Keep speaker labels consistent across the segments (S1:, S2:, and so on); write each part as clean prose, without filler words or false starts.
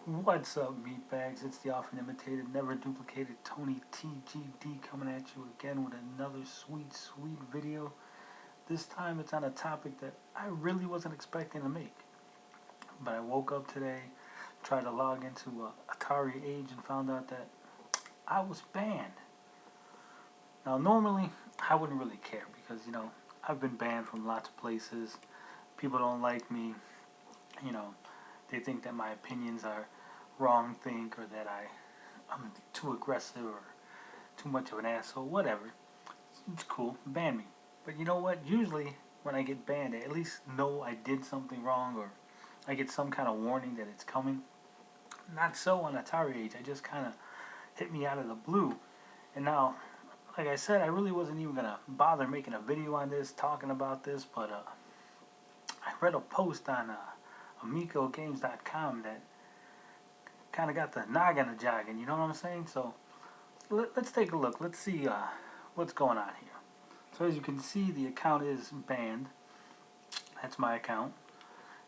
S1: What's up, meatbags? It's the often imitated, never duplicated Tony TGD coming at you again with another sweet video. This time it's on a topic that I really wasn't expecting to make. But I woke up today, tried to log into Atari Age, and found out that I was banned. Now, normally, I wouldn't really care because, I've been banned from lots of places. People don't like me. They think that my opinions are wrong think, or that I'm too aggressive or too much of an asshole, whatever. It's cool, ban me. But you know what? Usually when I get banned, I at least know I did something wrong, or I get some kind of warning that it's coming. Not so on Atari Age. I just kind of hit me out of the blue. And now, like I said, I really wasn't even going to bother making a video on this, talking about this, but I read a post on AmicoGames.com that kind of got the noggin a jogging, you know what I'm saying? So let's take a look. Let's see what's going on here. So as you can see, the account is banned. That's my account.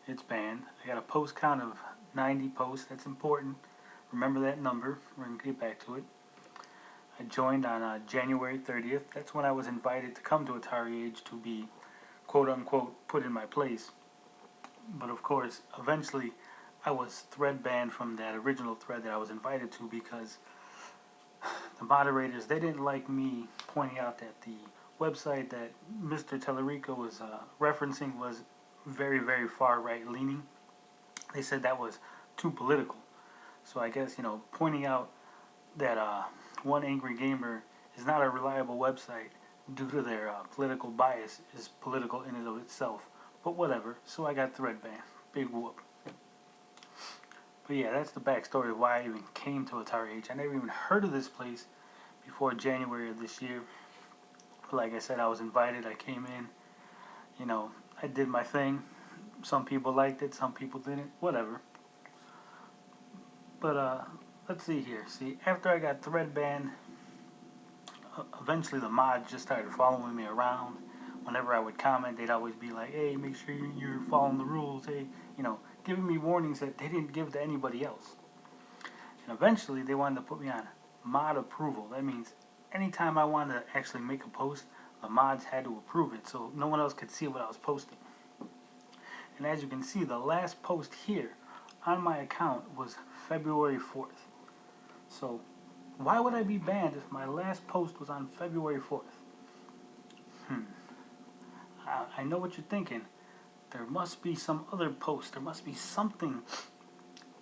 S1: It's banned. I got a post count of 90 posts. That's important. Remember that number. We're going to get back to it. I joined on January 30th. That's when I was invited to come to Atari Age to be quote-unquote put in my place. But of course, eventually I was thread banned from that original thread that I was invited to because the moderators, they didn't like me pointing out that the website that Mr. Tallarico was referencing was very far right leaning. They said that was too political. So I guess, pointing out that One Angry Gamer is not a reliable website due to their political bias is political in and of itself. But whatever, so I got thread banned. Big whoop. But yeah, that's the backstory of why I even came to Atari Age. I never even heard of this place before January of this year. But like I said, I was invited, I came in, I did my thing. Some people liked it, some people didn't, whatever. But let's see here. See, after I got thread banned, eventually the mods just started following me around. Whenever I would comment, they'd always be like, hey, make sure you're following the rules, hey, giving me warnings that they didn't give to anybody else. And eventually they wanted to put me on mod approval. That means anytime I wanted to actually make a post, the mods had to approve it so no one else could see what I was posting. And as you can see, the last post here on my account was February 4th. So why would I be banned if my last post was on February 4th? I know what you're thinking. There must be some other post. There must be something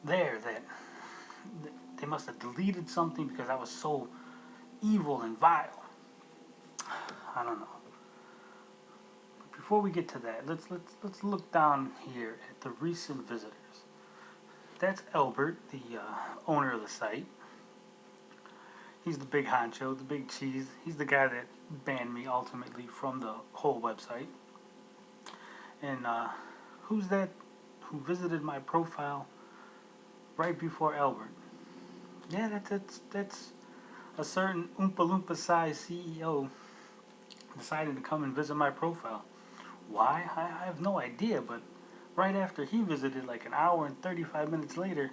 S1: there that they must have deleted something because I was so evil and vile. I don't know. But before we get to that, let's look down here at the recent visitors. That's Albert, the owner of the site. He's the big honcho, the big cheese. He's the guy that banned me ultimately from the whole website. And who's that who visited my profile right before Albert? Yeah, that's a certain Oompa Loompa size CEO decided to come and visit my profile. Why? I have no idea, but right after he visited, like an hour and 35 minutes later,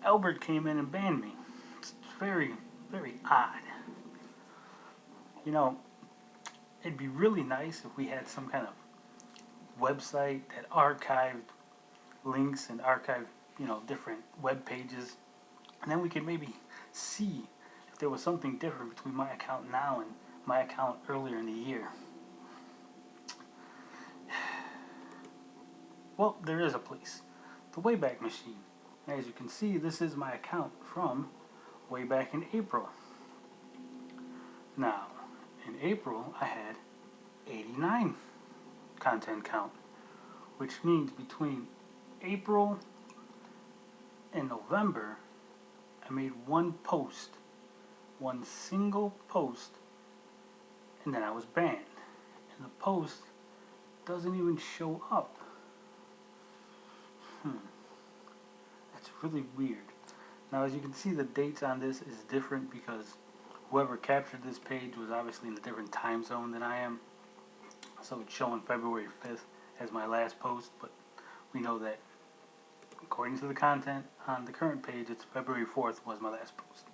S1: Albert came in and banned me. It's very odd. It'd be really nice if we had some kind of website that archived links and archived, different web pages, and then we could maybe see if there was something different between my account now and my account earlier in the year. Well, there is a place, the Wayback Machine. As you can see, this is my account from way back in April. Now, in April, I had 89 content count, which means between April and November, I made one post, one single post, and then I was banned. And the post doesn't even show up. That's really weird. Now, as you can see, the dates on this is different because whoever captured this page was obviously in a different time zone than I am. So it's showing February 5th as my last post, but we know that according to the content on the current page, it's February 4th was my last post.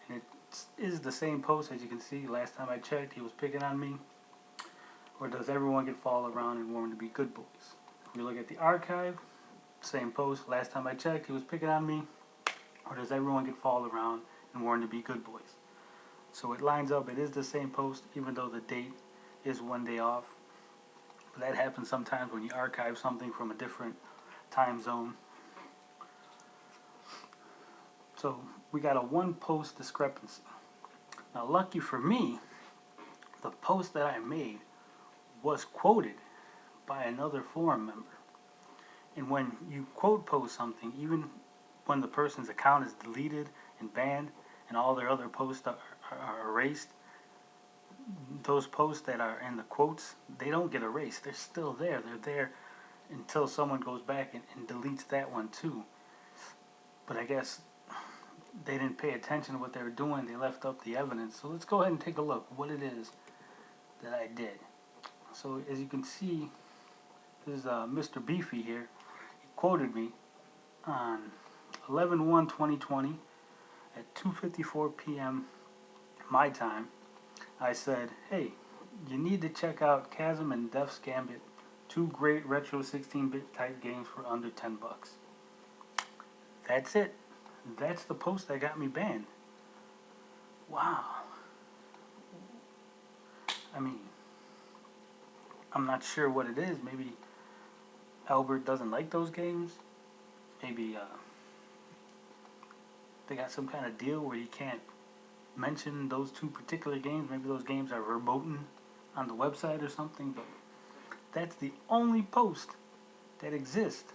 S1: And it is the same post, as you can see. Last time I checked, he was picking on me. Or does everyone get followed around and warned to be good boys? If we look at the archive, same post. Last time I checked, he was picking on me. Or does everyone get followed around and warned to be good boys? So it lines up. It is the same post, even though the date is one day off. But that happens sometimes when you archive something from a different time zone. So we got a one post discrepancy. Now, lucky for me, the post that I made was quoted by another forum member. And when you quote post something, even when the person's account is deleted and banned and all their other posts are erased, those posts that are in the quotes, they don't get erased. They're still there. They're there until someone goes back and deletes that one too. But I guess they didn't pay attention to what they were doing. They left up the evidence. So let's go ahead and take a look what it is that I did. So as you can see, this is Mr. Beefy here. He quoted me on 11/1/2020 at 2:54 p.m. my time. I said, hey, you need to check out Chasm and Death's Gambit, two great retro 16-bit type games for under $10. That's it. That's the post that got me banned. Wow. I mean, I'm not sure what it is. Maybe Albert doesn't like those games. Maybe they got some kind of deal where you can't mention those two particular games. Maybe those games are verboten on the website or something. But that's the only post that exists.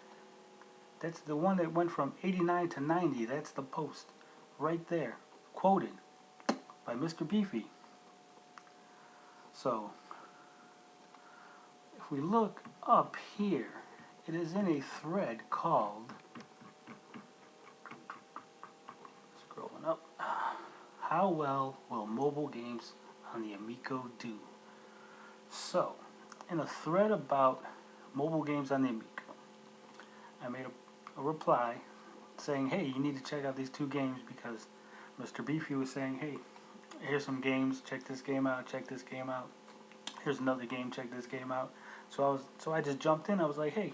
S1: That's the one that went from 89 to 90. That's the post right there, quoted by Mr. Beefy. So if we look up here, it is in a thread called, scrolling up, How Well Will Mobile Games on the Amico Do? So, in a thread about mobile games on the Amico, I made a reply saying, hey, you need to check out these two games because Mr. Beefy was saying, hey, here's some games, check this game out, check this game out. Here's another game, check this game out. So I just jumped in. I was like, hey,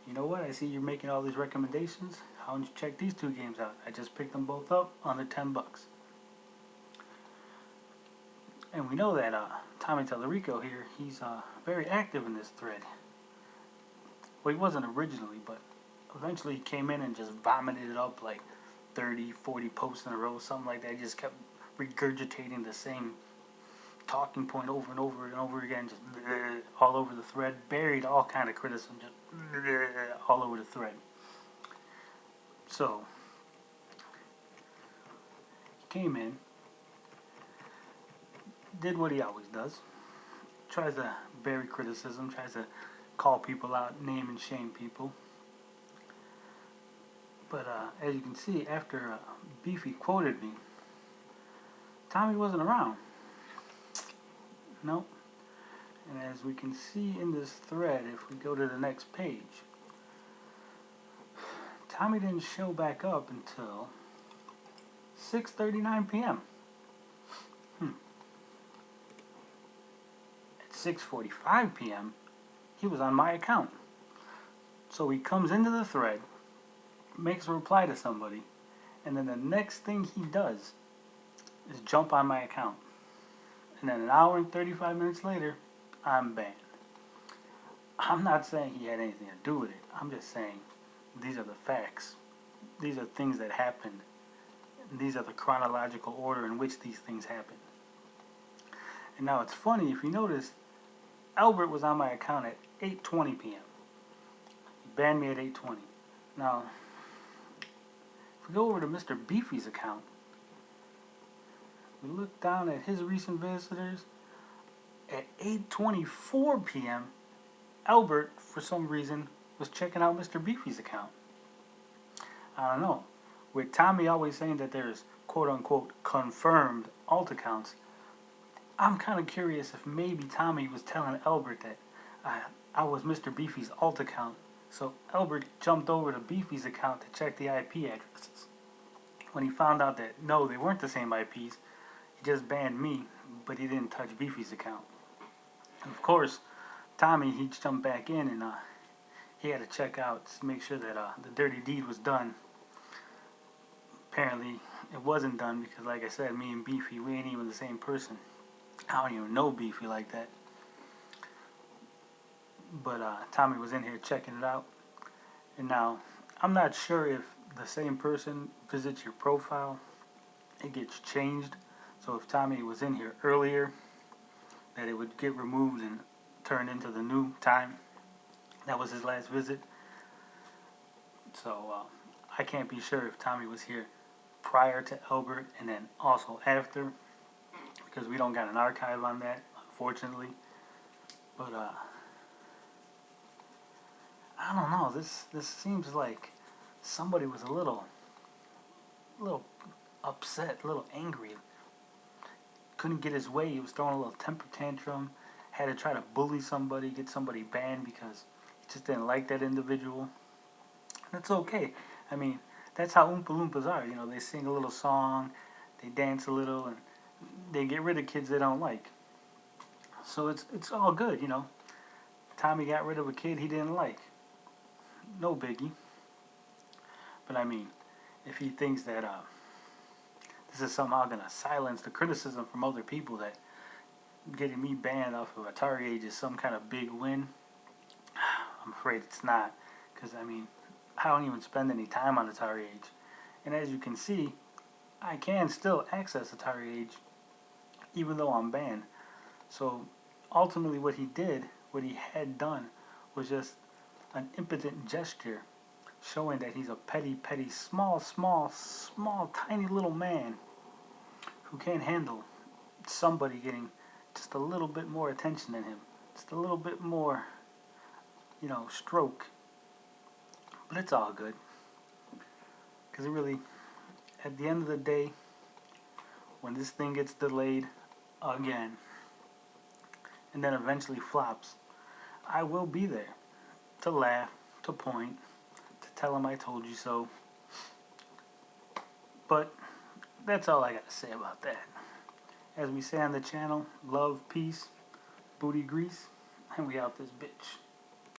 S1: you know what? I see you're making all these recommendations. How don't you check these two games out? I just picked them both up under $10. And we know that Tommy Tallarico here, he's very active in this thread. Well, he wasn't originally, but eventually he came in and just vomited it up like 30, 40 posts in a row, something like that. He just kept regurgitating the same talking point over and over and over again, just all over the thread, buried all kind of criticism, just all over the thread. So he came in, did what he always does, tries to bury criticism, tries to call people out, name and shame people. But as you can see, after Beefy quoted me, Tommy wasn't around. Nope. And as we can see in this thread, if we go to the next page, Tommy didn't show back up until 6:39 p.m. At 6:45 p.m., he was on my account. So he comes into the thread, makes a reply to somebody, and then the next thing he does is jump on my account. And then an hour and 35 minutes later, I'm banned. I'm not saying he had anything to do with it. I'm just saying these are the facts. These are things that happened. These are the chronological order in which these things happened. And now it's funny, if you notice, Albert was on my account at 8:20 p.m. He banned me at 8:20. Now, if we go over to Mr. Beefy's account, we look down at his recent visitors. At 8:24 p.m., Albert, for some reason, was checking out Mr. Beefy's account. I don't know. With Tommy always saying that there's quote-unquote confirmed alt accounts, I'm kind of curious if maybe Tommy was telling Albert that I was Mr. Beefy's alt account So Albert jumped over to Beefy's account to check the IP addresses. When he found out that no, they weren't the same IPs, he just banned me, but he didn't touch Beefy's account. And of course, Tommy, he jumped back in and he had to check out to make sure that the dirty deed was done. Apparently, it wasn't done because, like I said, me and Beefy, we ain't even the same person. I don't even know Beefy like that. But Tommy was in here checking it out. And now, I'm not sure if the same person visits your profile, it gets changed. So if Tommy was in here earlier, that it would get removed and turned into the new time. That was his last visit. So I can't be sure if Tommy was here prior to Albert and then also after, because we don't got an archive on that, unfortunately. But I don't know. This seems like somebody was a little upset, a little angry. Couldn't get his way. He was throwing a little temper tantrum. Had to try to bully somebody, get somebody banned because he just didn't like that individual. That's okay. I mean, that's how Oompa Loompas are. You know, they sing a little song, they dance a little, and they get rid of kids they don't like. So it's all good, you know. Tommy got rid of a kid he didn't like. No biggie. But I mean, if he thinks that this is somehow going to silence the criticism from other people that getting me banned off of Atari Age is some kind of big win, I'm afraid it's not. Because, I mean, I don't even spend any time on Atari Age. And as you can see, I can still access Atari Age even though I'm banned. So ultimately what he did, what he had done, was just an impotent gesture showing that he's a petty, small, tiny little man who can't handle somebody getting just a little bit more attention than him. Just a little bit more, you know, stroke. But it's all good. Because it really, at the end of the day, when this thing gets delayed again, and then eventually flops, I will be there to laugh, to point, to tell him I told you so. But that's all I got to say about that. As we say on the channel, love, peace, booty grease, and we out this bitch.